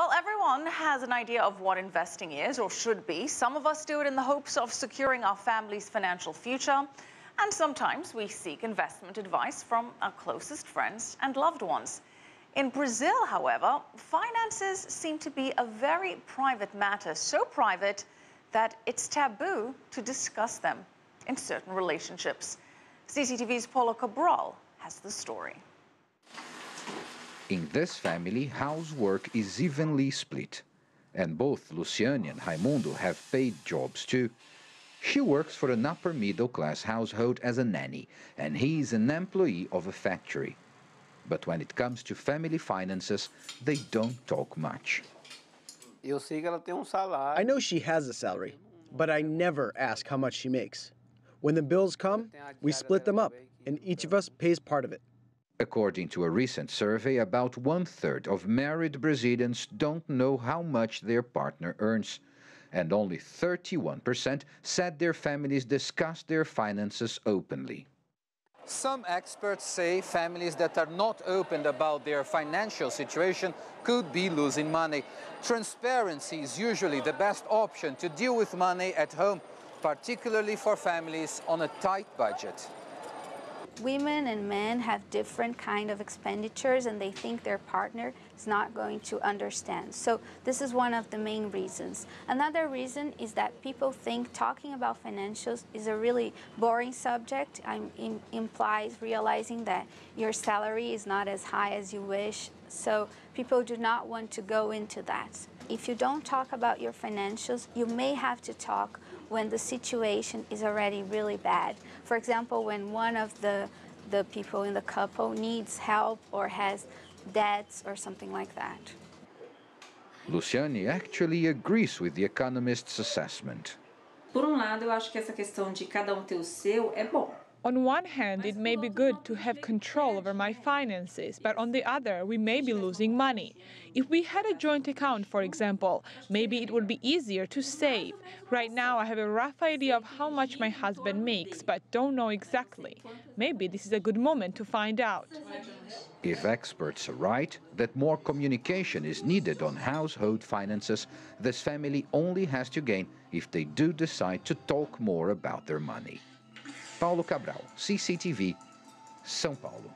Well, everyone has an idea of what investing is or should be. Some of us do it in the hopes of securing our family's financial future. And sometimes we seek investment advice from our closest friends and loved ones. In Brazil, however, finances seem to be a very private matter, so private that it's taboo to discuss them in certain relationships. CCTV's Paulo Cabral has the story. In this family, housework is evenly split. And both Luciane and Raimundo have paid jobs too. She works for an upper-middle-class household as a nanny, and he is an employee of a factory. But when it comes to family finances, they don't talk much. I know she has a salary, but I never ask how much she makes. When the bills come, we split them up, and each of us pays part of it. According to a recent survey, about 1/3 of married Brazilians don't know how much their partner earns. And only 31% said their families discuss their finances openly. Some experts say families that are not open about their financial situation could be losing money. Transparency is usually the best option to deal with money at home, particularly for families on a tight budget. Women and men have different kind of expenditures and they think their partner is not going to understand. So this is one of the main reasons. Another reason is that people think talking about financials is a really boring subject. Implies realizing that your salary is not as high as you wish. So people do not want to go into that. If you don't talk about your financials, you may have to talk when the situation is already really bad. For example, when one of the people in the couple needs help or has debts or something like that. Luciane actually agrees with the economist's assessment. Por lado, eu acho que essa questão de cada ter o seu é bom. On one hand, it may be good to have control over my finances, but on the other, we may be losing money. If we had a joint account, for example, maybe it would be easier to save. Right now, I have a rough idea of how much my husband makes, but don't know exactly. Maybe this is a good moment to find out. If experts are right that more communication is needed on household finances, this family only has to gain if they do decide to talk more about their money. Paulo Cabral, CCTV, São Paulo.